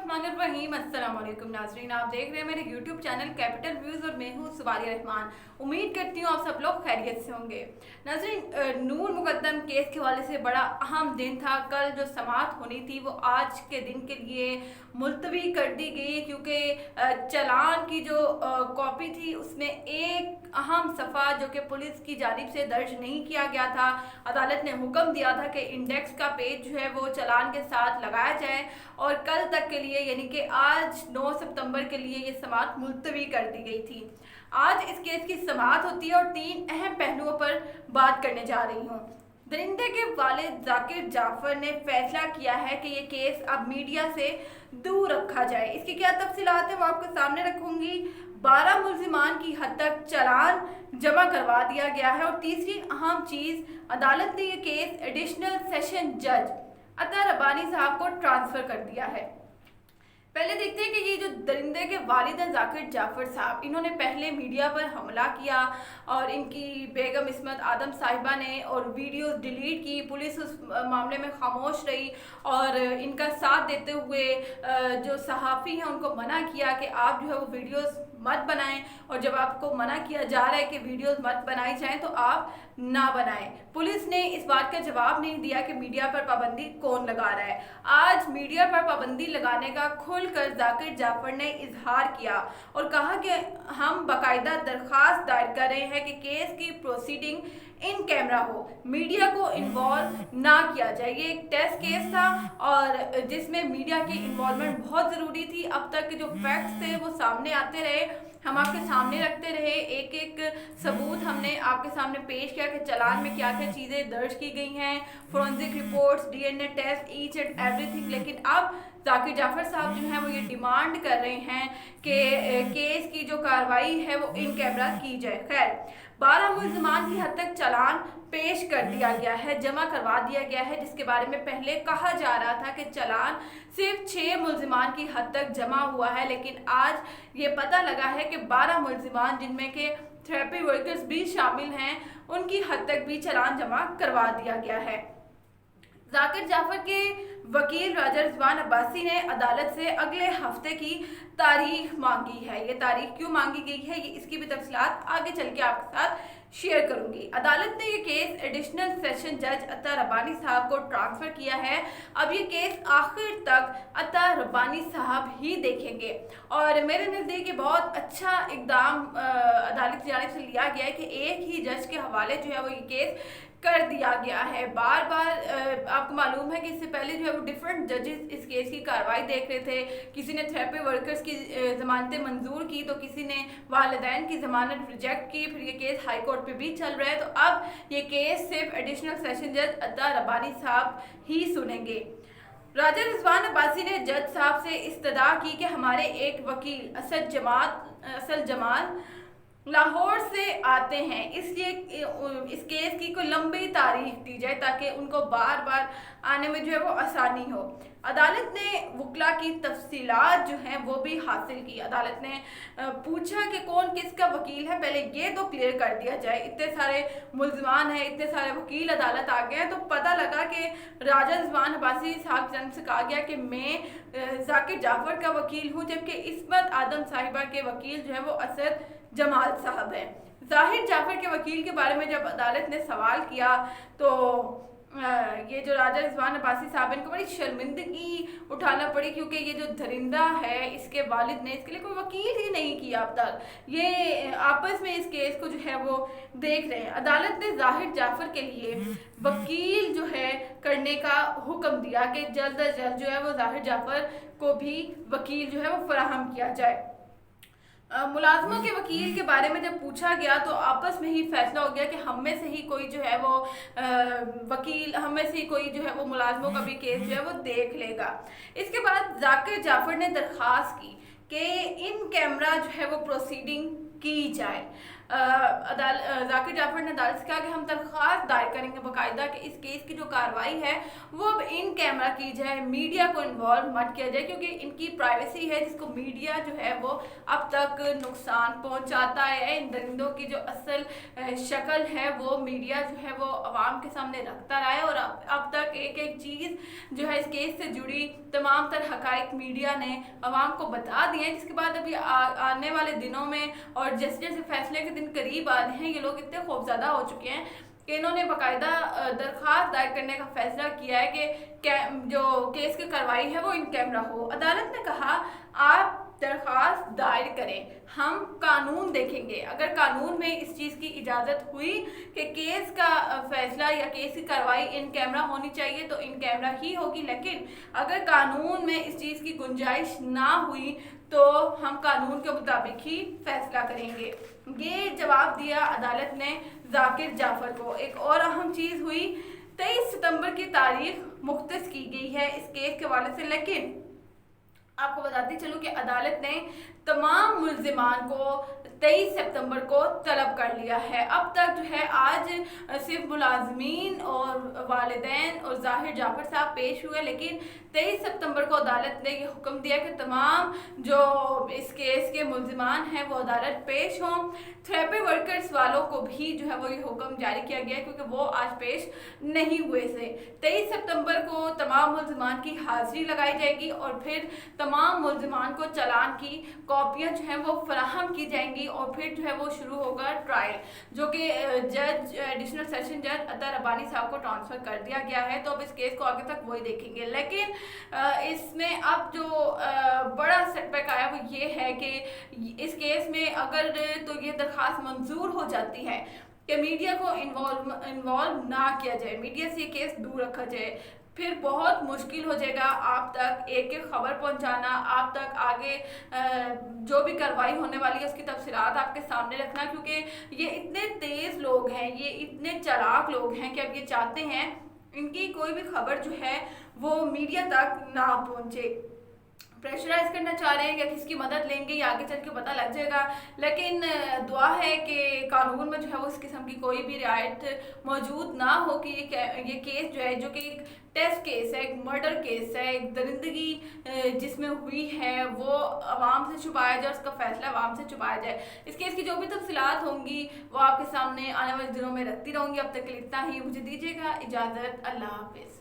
बिस्मिल्लाहिर्रहमानिर्रहीम। अस्सलाम वालेकुम नाज़रीन, आप देख रहे हैं मेरे YouTube चैनल कैपिटल व्यूज़ और मैं हूँ सुबारिया रहमान। उम्मीद करती हूँ आप सब लोग खैरियत से होंगे। नाज़रीन, नूर मुकद्दम केस के हवाले से बड़ा अहम दिन था। कल जो समाअत होनी थी वो आज के दिन के लिए मुलतवी कर दी गई, क्योंकि चालान की जो कॉपी थी उसमें एक अहम सफ़ा जो कि पुलिस की जानिब से दर्ज नहीं किया गया था। अदालत ने हुक्म दिया था कि इंडेक्स का पेज जो है वो चालान के साथ लगाया जाए और कल तक के लिए यानी कि आज 9 सितंबर के लिए ये समाअत मुलतवी कर दी गई थी। आज इस केस की समाअत होती है और 3 अहम पहलुओं पर बात करने जा रही हूँ। दरिंदे के वालिद जाकिर जाफर ने फैसला किया है कि ये केस अब मीडिया से दूर रखा जाए। इसकी क्या तफसीलात है वो आपके सामने रखूंगी। 12 मुल्जिमान की हद तक चालान जमा करवा दिया गया है और तीसरी अहम चीज़, अदालत ने ये केस एडिशनल सेशन जज अता रब्बानी साहब को ट्रांसफ़र कर दिया है। पहले देखते हैं कि ये जो दरिंदे के वालिद हैं जाकिर जाफर साहब, इन्होंने पहले मीडिया पर हमला किया और इनकी बेगम इस्मत आदम साहिबा ने और वीडियोस डिलीट की। पुलिस उस मामले में खामोश रही और इनका साथ देते हुए जो सहाफ़ी हैं उनको मना किया कि आप जो है वो वीडियोस मत बनाएं, और जब आपको मना किया जा रहा है कि वीडियोस मत बनाई जाएं तो आप ना बनाएं। पुलिस ने इस बात का जवाब नहीं दिया कि मीडिया पर पाबंदी कौन लगा रहा है। आज मीडिया पर पाबंदी लगाने का खुलकर जाकिर जाफर ने इजहार किया और कहा कि हम बाकायदा दरख्वास्त दायर कर रहे हैं कि केस की प्रोसीडिंग इन कैमरा हो, मीडिया को इन्वॉल्व ना किया जाए। ये एक टेस्ट केस था और जिसमें मीडिया की इन्वॉल्वमेंट बहुत ज़रूरी थी। अब तक के जो फैक्ट्स थे वो सामने आते रहे, हम आपके सामने रखते रहे, एक एक सबूत हमने आपके सामने पेश किया कि चालान में क्या क्या चीज़ें दर्ज की गई हैं, forensic reports, DNA test, each and everything. लेकिन अब जाकिर जाफर साहब जो हैं वो ये डिमांड कर रहे हैं कि केस की जो कार्रवाई है वो इन कैमरा की जाए। खैर, 12 मुल्ज़िमान की हद तक चालान पेश कर दिया गया है, जमा करवा दिया गया है, जिसके बारे में पहले कहा जा रहा था कि चालान सिर्फ 6 मुल्ज़िमान की हद तक जमा हुआ है। लेकिन आज ये पता लगा है कि 12 मुल्ज़िमान, जिनमें के थेरेपी वर्कर्स भी शामिल हैं, उनकी हद तक भी चालान जमा करवा दिया गया है। जाकिर जाफर के वकील राजा रिजवान अब्बासी ने अदालत से अगले हफ्ते की तारीख मांगी है। ये तारीख क्यों मांगी गई है, ये इसकी भी तफसीलात आगे चल के आपके साथ शेयर करूंगी। अदालत ने ये केस एडिशनल सेशन जज अता रब्बानी साहब को ट्रांसफ़र किया है। अब ये केस आखिर तक अता रब्बानी साहब ही देखेंगे और मेरे नज़दीक ये बहुत अच्छा इकदाम अदालत की जानिब से लिया गया है कि एक ही जज के हवाले जो है वो ये केस कर दिया गया है। बार बार आपको मालूम है कि इससे पहले जो है वो डिफरेंट जजेस इस केस की कार्रवाई देख रहे थे। किसी ने थेरेपी वर्कर्स की ज़मानतें मंजूर की तो किसी ने वालिदैन की ज़मानत रिजेक्ट की, फिर ये केस हाई कोर्ट पे भी चल रहा है। तो अब ये केस सिर्फ एडिशनल सेशन जज अता रब्बानी साहब ही सुनेंगे। राजा रिजवान अब्बासी ने जज साहब से इस्तदा की कि हमारे एक वकील असल जमाल लाहौर से आते हैं, इसलिए इस केस की कोई लंबी तारीख दी जाए ताकि उनको बार बार आने में जो है वो आसानी हो। अदालत ने वकला की तफसीलात जो हैं वो भी हासिल की। अदालत ने पूछा कि कौन किसका वकील है, पहले ये तो क्लियर कर दिया जाए। इतने सारे मुल्ज़िमान हैं, इतने सारे वकील अदालत आ गए हैं, तो पता लगा कि राजा रिजवान अब्बासी साहब जन से कहा गया कि मैं जाकिर जाफर का वकील हूँ, जबकि इस्मत आदम साहिबा के वकील जो है वो असद जमाल साहब हैं। जाहिर जाफर के वकील के बारे में जब अदालत ने सवाल किया तो ये जो राजा रिजवान अब्बासी साहब इनको बड़ी शर्मिंदगी उठाना पड़ी, क्योंकि ये जो दरिंदा है इसके वालिद ने इसके लिए कोई वकील ही नहीं किया अब तक। ये आपस में इस केस को जो है वो देख रहे हैं। अदालत ने जाहिर जाफर के लिए वकील जो है करने का हुक्म दिया कि जल्द अज जल्द जो है वो जाहिर जाफर को भी वकील जो है वो फराहम किया जाए। मुलाजमों के वकील के बारे में जब पूछा गया तो आपस में ही फैसला हो गया कि हम में से ही कोई जो है वो वकील, हम में से ही कोई जो है वो मुलाजमों का भी केस जो है वो देख लेगा। इसके बाद जाकिर जाफर ने दरख्वास्त की कि इन कैमरा जो है वो प्रोसीडिंग की जाए। ذاکر جعفر نے عدالت سے کہا کہ ہم درخواست دائر کریں گے باقاعدہ کہ اس کیس کی جو کارروائی ہے وہ اب ان کیمرہ کی جائے، میڈیا کو انوالو مت کیا جائے، کیونکہ ان کی پرائیویسی ہے جس کو میڈیا جو ہے وہ اب تک نقصان پہنچاتا ہے۔ ان درندوں کی جو اصل شکل ہے وہ میڈیا جو ہے وہ عوام کے سامنے رکھتا رہا ہے، اور اب تک ایک ایک چیز جو ہے اس کیس سے جڑی تمام تر حقائق میڈیا نے عوام کو بتا دیے ہیں، جس کے بعد ابھی آنے والے دنوں میں اور جیسے جیسے فیصلے کے دن قریب آ رہے ہیں یہ لوگ اتنے خوفزدہ ہو چکے ہیں کہ انہوں نے باقاعدہ درخواست دائر کرنے کا فیصلہ کیا ہے کہ جو کیس کی کارروائی ہے وہ ان کیمرہ ہو۔ عدالت نے کہا آپ درخواست دائر کریں، ہم قانون دیکھیں گے، اگر قانون میں اس چیز کی اجازت ہوئی کہ کیس کا فیصلہ یا کیس کی کارروائی ان کیمرہ ہونی چاہیے تو ان کیمرہ ہی ہوگی، لیکن اگر قانون میں اس چیز کی گنجائش نہ ہوئی تو ہم قانون کے مطابق ہی فیصلہ کریں گے۔ یہ جواب دیا عدالت نے ذاکر جعفر کو۔ ایک اور اہم چیز ہوئی، 23 ستمبر کی تاریخ مختص کی گئی ہے اس کیس کے حوالے سے، لیکن آپ کو بتاتی چلوں کہ عدالت نے تمام ملزمان کو 23 ستمبر کو طلب کر لیا ہے۔ اب تک جو ہے آج صرف ملازمین اور والدین اور ظاہر جعفر صاحب پیش ہوئے، لیکن 23 ستمبر کو عدالت نے یہ حکم دیا کہ تمام جو اس کیس کے ملزمان ہیں وہ عدالت پیش ہوں۔ تھراپی ورکرز والوں کو بھی جو ہے وہ یہ حکم جاری کیا گیا ہے کیونکہ وہ آج پیش نہیں ہوئے تھے۔ 23 ستمبر کو تمام ملزمان کی حاضری لگائی جائے گی اور پھر تمام ملزمان کو چالان کی کاپیاں جو ہیں وہ فراہم کی جائیں گی، اور پھر جو ہے وہ شروع ہوگا ٹرائل، جو کہ جج ایڈیشنل سیشن جج عطا ربانی صاحب کو ٹرانسفر کر دیا گیا ہے، تو اب اس کیس کو آگے تک وہی دیکھیں گے۔ لیکن اس میں اب جو بڑا سیٹ بیک آیا وہ یہ ہے کہ اس کیس میں اگر تو یہ درخواست منظور ہو جاتی ہے کہ میڈیا کو انوالو نہ کیا جائے، میڈیا سے یہ کیس دور رکھا جائے، پھر بہت مشکل ہو جائے گا آپ تک ایک ایک خبر پہنچانا، آپ تک آگے جو بھی کارروائی ہونے والی ہے اس کی تفصیلات آپ کے سامنے رکھنا، کیونکہ یہ اتنے تیز لوگ ہیں، یہ اتنے چالاک لوگ ہیں کہ اب یہ چاہتے ہیں ان کی کوئی بھی خبر جو ہے وہ میڈیا تک نہ پہنچے۔ پریشرائز کرنا چاہ رہے ہیں کہ کس کی مدد لیں گے یہ آگے چل کے پتہ لگ جائے گا، لیکن دعا ہے کہ قانون میں جو ہے وہ اس قسم کی کوئی بھی رعایت موجود نہ ہو کہ یہ کیس جو ہے، جو کہ ایک ٹیسٹ کیس ہے، ایک مرڈر کیس ہے، ایک درندگی جس میں ہوئی ہے، وہ عوام سے چھپایا جائے، اس کا فیصلہ عوام سے چھپایا جائے۔ اس کیس کی جو بھی تفصیلات ہوں گی وہ آپ کے سامنے آنے والے دنوں میں رکھتی رہوں گی۔ اب تک کے لیے اتنا ہی، مجھے دیجیے گا اجازت، اللہ حافظ۔